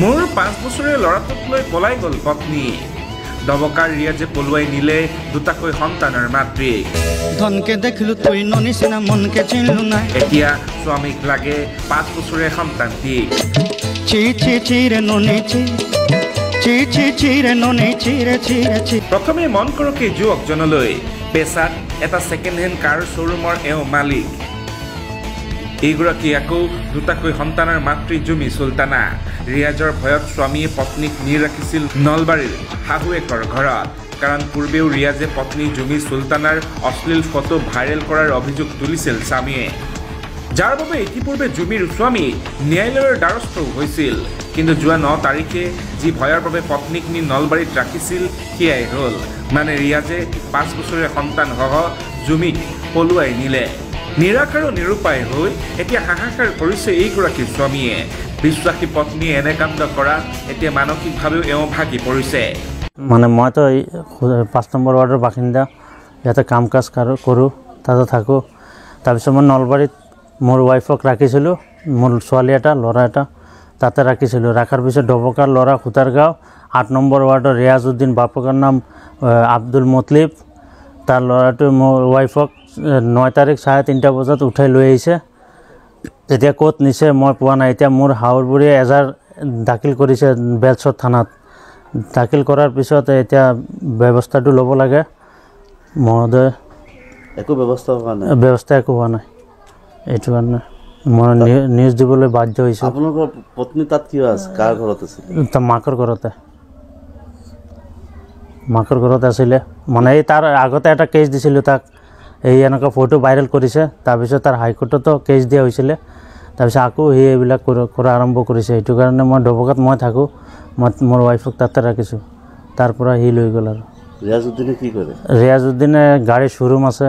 মোৰ 5 বছৰীয়া ল'ৰাটোক লৈ পলাই গ'ল পত্নী দবকাৰ ৰিয়াজে পলুৱাই নিলে দুটাকৈ সন্তানৰ মাতৃক ধনকে দেখিলো তুই ননিচিনা মনকে চিনলু নাই এতিয়া স্বামীক লাগে 5 বছৰীয়া সন্তানটি চি চি চিৰে ননি চি চি চি চিৰে ননি চিৰে চিৰে চি প্ৰথমে মন কৰক এই যুৱকজনলৈ পেছাত এটা ছেকেণ্ড হেণ্ড কাৰ শ্ব'ৰুমৰ এওঁ মালিক এইগৰাকী আকৌ দুটাকৈ সন্তানৰ মাতৃ জুমি চুলতানা ৰিয়াজৰ ভয়ত স্বামীয়ে পত্নীক নি ৰাখিছিল নলবাৰীৰ শাহুৱেকৰ ঘৰত কাৰণ পূৰ্বেও ৰিয়াজে পত্নী জুমি চুলতানাৰ অশ্লীল ফটো ভাইৰেল কৰাৰ অভিযোগ তুলিছিল স্বামীয়ে যাৰ বাবে ইতিপূৰ্বে জুমিৰ স্বামী ন্যায়ালয়ৰ দ্বাৰস্থ হৈছিল কিন্তু যোৱা 9 তাৰিখে যি ভয়ৰ বাবে পত্নীক নি নলবাৰীত ৰাখিছিল সেয়াই হ'ল মানে ৰিয়াজে 5 বছৰীয়া সন্তানসহ জুমিক পলুৱাই নিলে নিৰাশ আৰু নিৰুপায় হৈ এতিয়া হাহাকাৰ কৰিছে এইগৰাকী স্বামীয়ে বিশ্বাসী পত্নীয়ে এনে কাণ্ড কৰা এতিয়া মানসিকভাৱেও এওঁ ভাগি পৰিছে মানে মই তো 5 নম্বৰ ৱাৰ্ডৰ বাসিন্দা ইয়াতে কাম কাজ কৰোঁ তাতে থাকোঁ তাৰপিছত মই নলবাৰীত মোৰ ৱাইফক ৰাখিছিলোঁ মোৰ ছোৱালী এটা ল'ৰা এটা তাতে ৰাখিছিলোঁ ৰাখাৰ পিছত ডবকাৰ ল'ৰা খুটাৰগাঁও 8 নম্বৰ ৱাৰ্ডৰ ৰিয়াজউদ্দিন বাপকৰ নাম আব্দুল মতলিব তাৰ ল'ৰাটো মোৰ ৱাইফক 9 তাৰিখ 3:30 বজাত উঠাই লৈ আহিছে এতিয়া ক'ত নিছে মই পোৱা নাই এতিয়া মোৰ হাউৰবুৰীয়ে এজাৰ দাখিল কৰিছে বেলচৰ থানাত দাখিল কৰাৰ পিছত এতিয়া ব্যৱস্থাটো ল'ব লাগে মহোদয় একো ব্যৱস্থা হোৱা নাই এইটো কাৰণে মই নিউজ দিবলৈ বাধ্য হৈছোঁ আপোনালোকৰ পত্নী তাত কি আছে কাৰ ঘৰত আছে মাকৰ ঘৰত আছিলে মানে এই তাৰ আগতে এটা কেছ দিছিলোঁ তাক এই এনেকুৱা ফটো ভাইৰেল কৰিছে তাৰপিছত তাৰ হাইকোৰ্টতো কেছ দিয়া হৈছিলে তাৰপিছত আকৌ সি এইবিলাক কৰা আৰম্ভ কৰিছে এইটো কাৰণে মই ডবকাত মই থাকোঁ মই মোৰ ৱাইফক তাতে ৰাখিছোঁ তাৰ পৰা সি লৈ গ'ল আৰু ৰিয়াজউদ্দিনে কি কৰে ৰিয়াজউদ্দিনে গাড়ী শ্ব'ৰুম আছে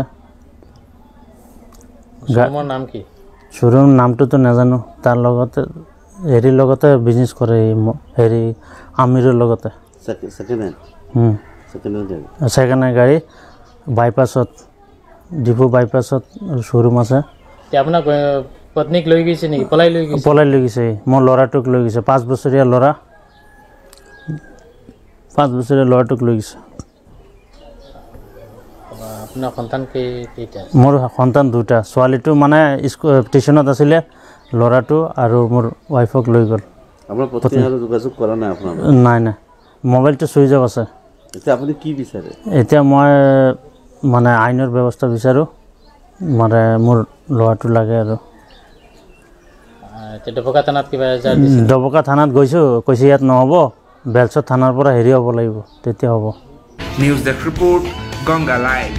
শ্ব'ৰুমৰ নাম কি শ্ব'ৰুম নামটোতো নাজানো তাৰ লগতে হেৰিৰ লগতে বিজনেছ কৰে হেৰি আমিৰৰ লগতে ছেকেণ্ড হেণ্ড গাড়ী বাইপাছত ডিপু বাইপাছত শ্ব'ৰুম আছে আপোনাৰ পত্নীক লৈ গৈছে নেকি পলাই লৈ গৈছে মোৰ ল'ৰাটোক লৈ গৈছে 5 বছৰীয়া ল'ৰাটোক লৈ গৈছে আপোনাৰ সন্তান কেইটা মোৰ সন্তান 2টা ছোৱালীটো মানে টিউশ্যনত আছিলে ল'ৰাটো আৰু মোৰ ৱাইফক লৈ গ'ল আপোনাৰ পত্নী আৰু যোগাযোগ কৰা নাই আপোনাৰ নাই মোবাইলটো চুইচ অফ আছে এতিয়া আপুনি কি বিচাৰে এতিয়া মই মানে আইনৰ ব্যৱস্থা বিচাৰোঁ মানে মোৰ ল'ৰাটো লাগে আৰু ডবকা থানাত কিবা ডবকা থানাত গৈছোঁ কৈছে ইয়াত নহ'ব বেলচৰ থানাৰ পৰা হেৰি হ'ব লাগিব তেতিয়া হ'ব news desk report Ganga live